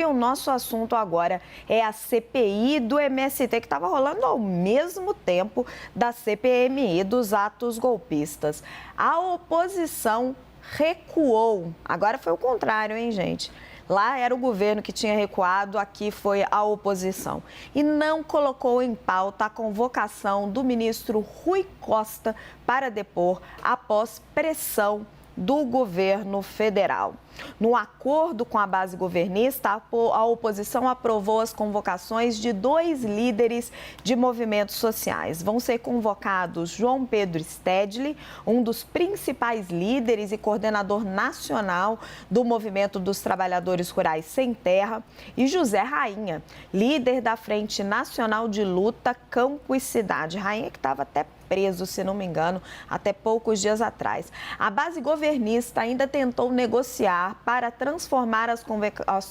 E o nosso assunto agora é a CPI do MST, que estava rolando ao mesmo tempo da CPMI dos atos golpistas. A oposição recuou. Agora foi o contrário, hein, gente? Lá era o governo que tinha recuado, aqui foi a oposição. E não colocou em pauta a convocação do ministro Rui Costa para depor após pressão do governo federal. No acordo com a base governista, a oposição aprovou as convocações de 2 líderes de movimentos sociais. Vão ser convocados João Pedro Stedley, um dos principais líderes e coordenador nacional do Movimento dos Trabalhadores Rurais Sem Terra, e José Rainha, líder da Frente Nacional de Luta Campo e Cidade. Rainha que estava até preso, se não me engano, até poucos dias atrás. A base governista ainda tentou negociar para transformar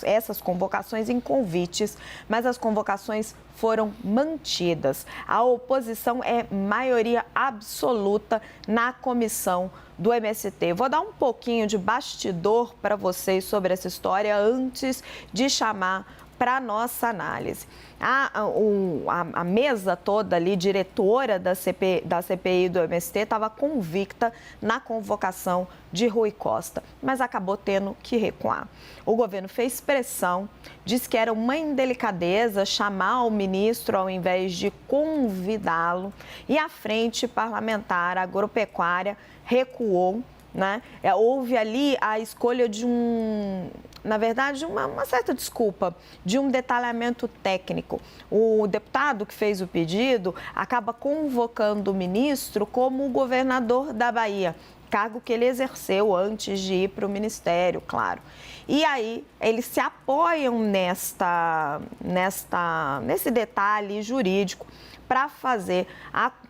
essas convocações em convites, mas as convocações foram mantidas. A oposição é maioria absoluta na comissão do MST. Vou dar um pouquinho de bastidor para vocês sobre essa história antes de chamar para a nossa análise. A mesa toda ali, diretora da CPI do MST, estava convicta na convocação de Rui Costa, mas acabou tendo que recuar. O governo fez pressão, disse que era uma indelicadeza chamar o ministro ao invés de convidá-lo, e a Frente Parlamentar Agropecuária recuou, né? Houve ali a escolha de na verdade, uma certa desculpa, de um detalhamento técnico. O deputado que fez o pedido acaba convocando o ministro como o governador da Bahia, cargo que ele exerceu antes de ir para o ministério, claro. E aí, eles se apoiam nesse detalhe jurídico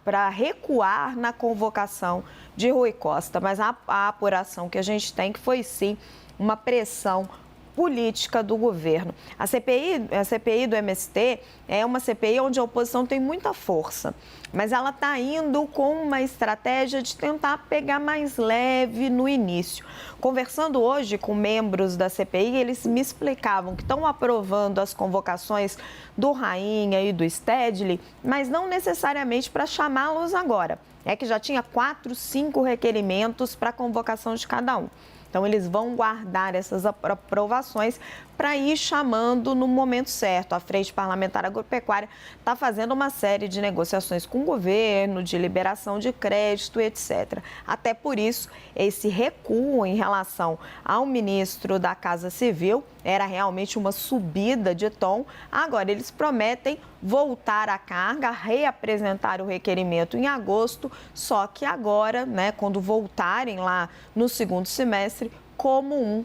para recuar na convocação de Rui Costa. Mas a apuração que a gente tem que foi, sim, uma pressão política do governo. A CPI do MST é uma CPI onde a oposição tem muita força, mas ela está indo com uma estratégia de tentar pegar mais leve no início. Conversando hoje com membros da CPI, eles me explicavam que estão aprovando as convocações do Rainha e do Stedley, mas não necessariamente para chamá-los agora. É que já tinha 4, 5 requerimentos para a convocação de cada um. Então, eles vão guardar essas aprovações para ir chamando no momento certo. A Frente Parlamentar Agropecuária está fazendo uma série de negociações com o governo, de liberação de crédito, etc. Até por isso, esse recuo em relação ao ministro da Casa Civil era realmente uma subida de tom. Agora, eles prometem voltar à carga, reapresentar o requerimento em agosto, só que agora, né, quando voltarem lá no segundo semestre, como um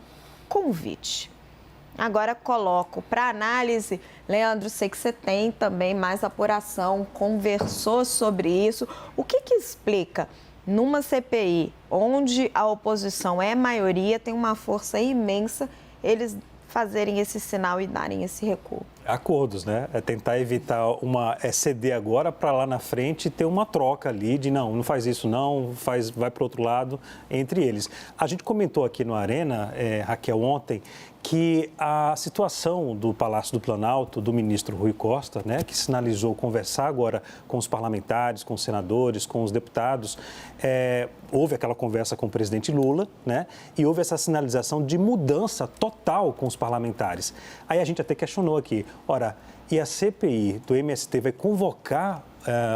convite. Agora coloco para análise, Leandro, sei que você tem também mais apuração, conversou sobre isso. O que explica numa CPI onde a oposição é maioria, tem uma força imensa, eles fazerem esse sinal e darem esse recuo? Acordos, né? É tentar evitar ceder agora para lá na frente ter uma troca ali de não faz isso não, vai para o outro lado entre eles. A gente comentou aqui no Arena, Raquel, ontem, que a situação do Palácio do Planalto, do ministro Rui Costa, né, que sinalizou conversar agora com os parlamentares, com os senadores, com os deputados, houve aquela conversa com o presidente Lula, né, e houve essa sinalização de mudança total com os parlamentares. Aí a gente até questionou aqui, ora, e a CPI do MST vai convocar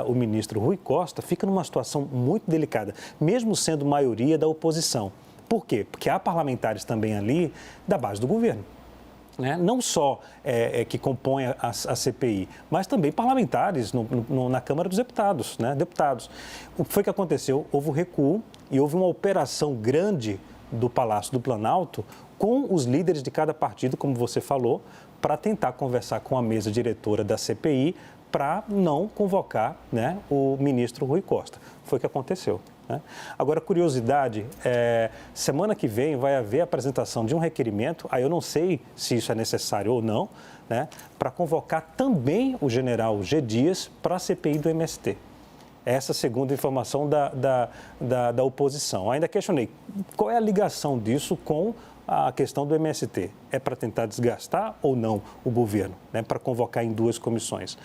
o ministro Rui Costa? Fica numa situação muito delicada, mesmo sendo maioria da oposição. Por quê? Porque há parlamentares também ali da base do governo, né? Não só que compõem a CPI, mas também parlamentares na Câmara dos Deputados, né? Deputados. O que foi que aconteceu? Houve um recuo e houve uma operação grande do Palácio do Planalto com os líderes de cada partido, como você falou, para tentar conversar com a mesa diretora da CPI para não convocar, né, o ministro Rui Costa. Foi o que aconteceu, né? Agora, curiosidade, semana que vem vai haver a apresentação de um requerimento, aí eu não sei se isso é necessário ou não, né, para convocar também o general G. Dias para a CPI do MST. Essa segunda informação da oposição. Ainda questionei qual é a ligação disso com a questão do MST? É para tentar desgastar ou não o governo, né, para convocar em 2 comissões?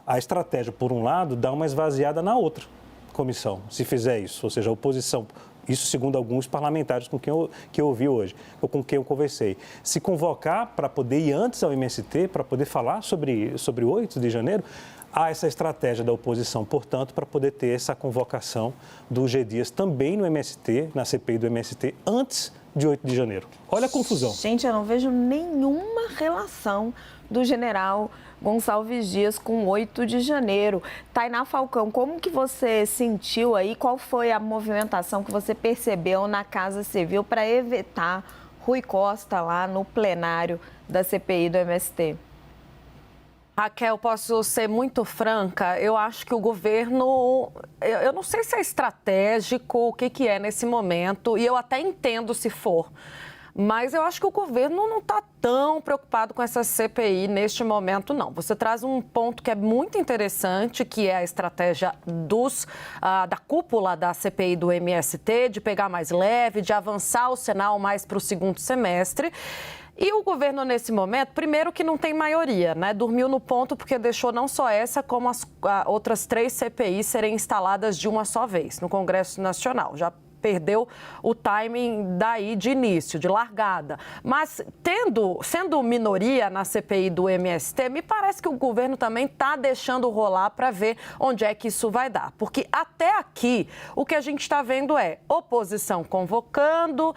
A estratégia, por um lado, dá uma esvaziada na outra comissão, se fizer isso, ou seja, a oposição. Isso segundo alguns parlamentares que eu ouvi hoje, ou com quem eu conversei. Se convocar para poder ir antes ao MST, para poder falar sobre o 8 de janeiro, há essa estratégia da oposição, portanto, para poder ter essa convocação do G. Dias também no MST, na CPI do MST, antes de 8 de janeiro. Olha a confusão. Gente, eu não vejo nenhuma relação do general Gonçalves Dias com 8 de janeiro. Tainá Falcão, como que você sentiu aí? Qual foi a movimentação que você percebeu na Casa Civil para evitar Rui Costa lá no plenário da CPI do MST? Raquel, posso ser muito franca? Eu acho que o governo, eu não sei se é estratégico, o que é nesse momento, e eu até entendo se for. Mas eu acho que o governo não está tão preocupado com essa CPI neste momento, não. Você traz um ponto que é muito interessante, que é a estratégia da cúpula da CPI do MST, de pegar mais leve, de avançar o Senado mais para o segundo semestre. E o governo, nesse momento, primeiro que não tem maioria, né? Dormiu no ponto porque deixou não só essa, como as outras 3 CPIs serem instaladas de uma só vez no Congresso Nacional. Já perdeu o timing daí de início, de largada. Mas sendo minoria na CPI do MST, me parece que o governo também está deixando rolar para ver onde é que isso vai dar. Porque até aqui, o que a gente está vendo é oposição convocando,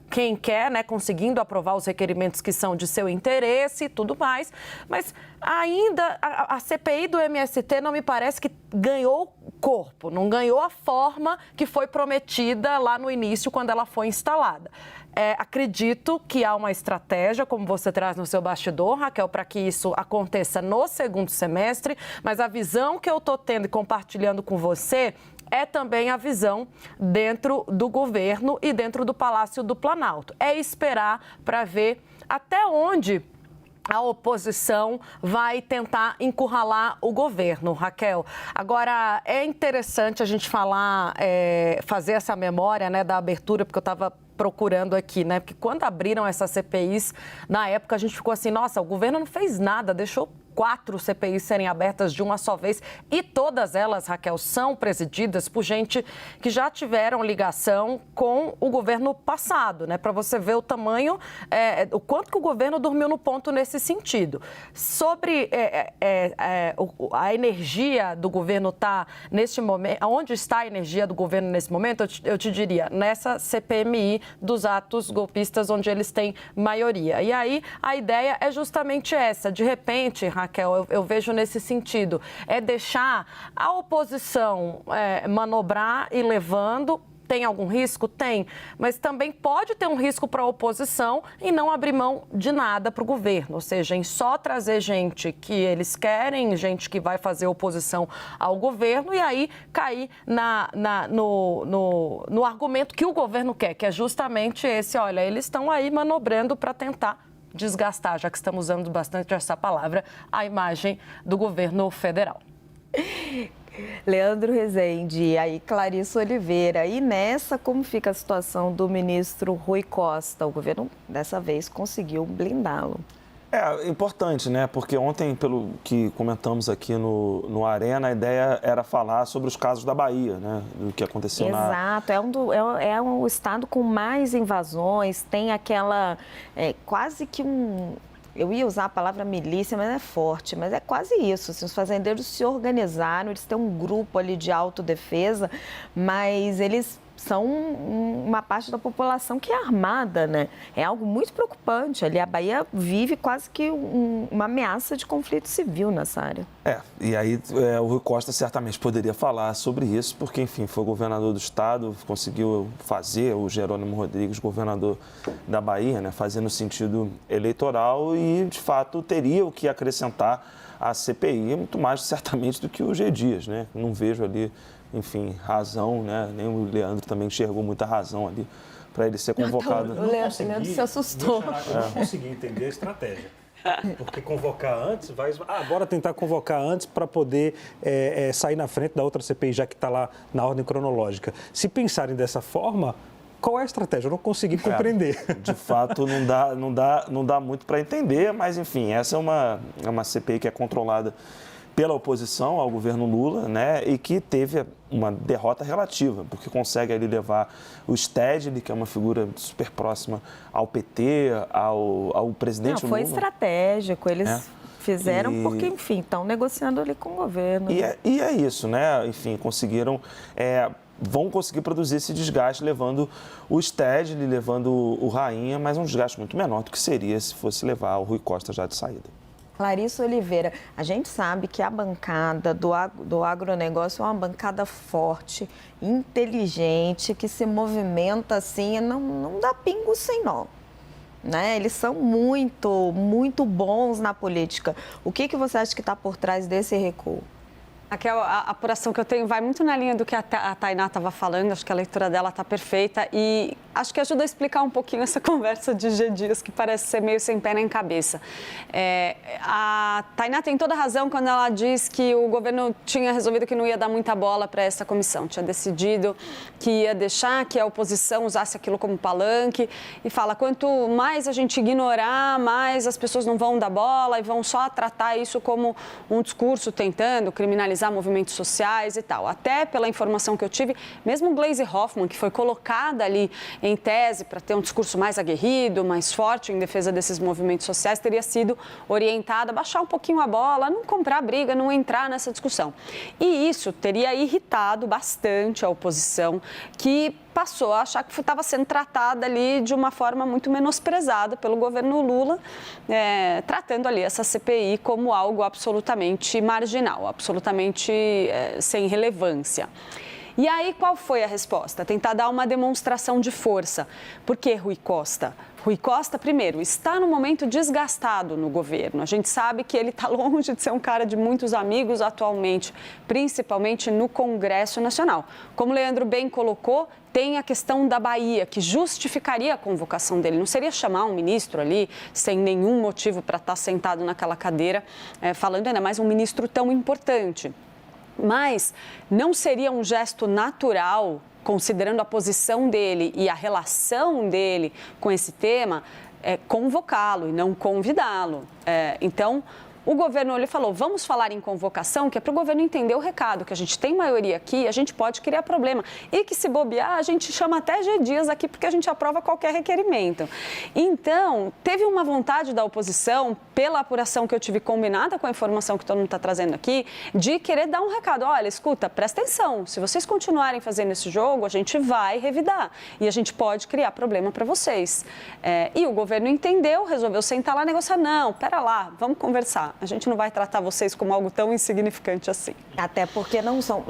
quem quer, né, conseguindo aprovar os requerimentos que são de seu interesse e tudo mais. Mas ainda a CPI do MST não me parece que ganhou corpo, não ganhou a forma que foi prometida lá no início, quando ela foi instalada. Acredito que há uma estratégia, como você traz no seu bastidor, Raquel, para que isso aconteça no segundo semestre, mas a visão que eu estou tendo e compartilhando com você é também a visão dentro do governo e dentro do Palácio do Planalto. É esperar para ver até onde a oposição vai tentar encurralar o governo, Raquel. Agora, é interessante a gente fazer essa memória, né, da abertura, porque eu estava procurando aqui, né? Porque quando abriram essas CPIs, na época a gente ficou assim, nossa, o governo não fez nada, deixou 4 CPIs serem abertas de uma só vez e todas elas, Raquel, são presididas por gente que já tiveram ligação com o governo passado, né? Para você ver o tamanho, o quanto que o governo dormiu no ponto nesse sentido. Sobre a energia do governo está neste momento, onde está a energia do governo nesse momento, eu te diria, nessa CPMI dos atos golpistas, onde eles têm maioria. E aí a ideia é justamente essa, de repente, Raquel, eu vejo nesse sentido, é deixar a oposição manobrar e levando. Tem algum risco? Tem, mas também pode ter um risco para a oposição em não abrir mão de nada para o governo, ou seja, em só trazer gente que eles querem, gente que vai fazer oposição ao governo e aí cair no argumento que o governo quer, que é justamente esse, olha, eles estão aí manobrando para tentar desgastar, já que estamos usando bastante essa palavra, a imagem do governo federal. Leandro Rezende, e aí Clarissa Oliveira. E nessa, como fica a situação do ministro Rui Costa? O governo, dessa vez, conseguiu blindá-lo. É importante, né? Porque ontem, pelo que comentamos aqui no Arena, a ideia era falar sobre os casos da Bahia, né? Do que aconteceu Exato, é um estado com mais invasões, tem aquela, quase que eu ia usar a palavra milícia, mas é forte, mas é quase isso. Assim, os fazendeiros se organizaram, eles têm um grupo ali de autodefesa, mas eles são uma parte da população que é armada, né? É algo muito preocupante. Ali a Bahia vive quase que uma ameaça de conflito civil nessa área. E aí o Rui Costa certamente poderia falar sobre isso, porque, enfim, foi governador do estado, conseguiu fazer o Jerônimo Rodrigues, governador da Bahia, né? Fazer no sentido eleitoral e, de fato, teria o que acrescentar à CPI, muito mais, certamente, do que o G. Dias, né? Não vejo ali, enfim, razão, né? Nem o Leandro também enxergou muita razão ali para ele ser convocado. O Leandro se assustou. Eu não consegui entender a estratégia. Porque convocar antes, agora tentar convocar antes para poder sair na frente da outra CPI, já que está lá na ordem cronológica. Se pensarem dessa forma, qual é a estratégia? Eu não consegui compreender. De fato, não dá muito para entender, mas, enfim, essa é uma CPI que é controlada pela oposição ao governo Lula, né, e que teve uma derrota relativa, porque consegue ali levar o Stedley, que é uma figura super próxima ao PT, ao presidente Lula. Foi estratégico, eles fizeram porque, enfim, estão negociando ali com o governo. E é isso, né, enfim, vão conseguir produzir esse desgaste levando o Stedley, levando o Rainha, mas um desgaste muito menor do que seria se fosse levar o Rui Costa já de saída. Larissa Oliveira, a gente sabe que a bancada do agronegócio é uma bancada forte, inteligente, que se movimenta assim, não dá pingo sem nó. Né? Eles são muito, muito bons na política. O que você acha que está por trás desse recuo? Raquel, a apuração que eu tenho vai muito na linha do que a Tainá estava falando, acho que a leitura dela está perfeita e acho que ajuda a explicar um pouquinho essa conversa de G dias que parece ser meio sem pé nem cabeça. A Tainá tem toda a razão quando ela diz que o governo tinha resolvido que não ia dar muita bola para essa comissão, tinha decidido que ia deixar que a oposição usasse aquilo como palanque e fala, quanto mais a gente ignorar, mais as pessoas não vão dar bola e vão só tratar isso como um discurso tentando criminalizar movimentos sociais e tal. Até pela informação que eu tive, mesmo Gleisi Hoffmann, que foi colocada ali em tese para ter um discurso mais aguerrido, mais forte em defesa desses movimentos sociais, teria sido orientada a baixar um pouquinho a bola, não comprar briga, não entrar nessa discussão. E isso teria irritado bastante a oposição, que passou a achar que estava sendo tratada ali de uma forma muito menosprezada pelo governo Lula, tratando ali essa CPI como algo absolutamente marginal, absolutamente sem relevância. E aí, qual foi a resposta? Tentar dar uma demonstração de força. Por que Rui Costa? Rui Costa, primeiro, está no momento desgastado no governo. A gente sabe que ele está longe de ser um cara de muitos amigos atualmente, principalmente no Congresso Nacional. Como o Leandro bem colocou, tem a questão da Bahia, que justificaria a convocação dele. Não seria chamar um ministro ali sem nenhum motivo para estar sentado naquela cadeira, falando ainda mais um ministro tão importante. Mas não seria um gesto natural, considerando a posição dele e a relação dele com esse tema, convocá-lo e não convidá-lo. Então, o governo ele falou, vamos falar em convocação, que é para o governo entender o recado, que a gente tem maioria aqui, a gente pode criar problema. E que se bobear, a gente chama até G dias aqui, porque a gente aprova qualquer requerimento. Então, teve uma vontade da oposição, pela apuração que eu tive combinada com a informação que todo mundo está trazendo aqui, de querer dar um recado. Olha, escuta, presta atenção, se vocês continuarem fazendo esse jogo, a gente vai revidar. E a gente pode criar problema para vocês. E o governo entendeu, resolveu sentar lá e negociar. Não, pera lá, vamos conversar. A gente não vai tratar vocês como algo tão insignificante assim. Até porque não são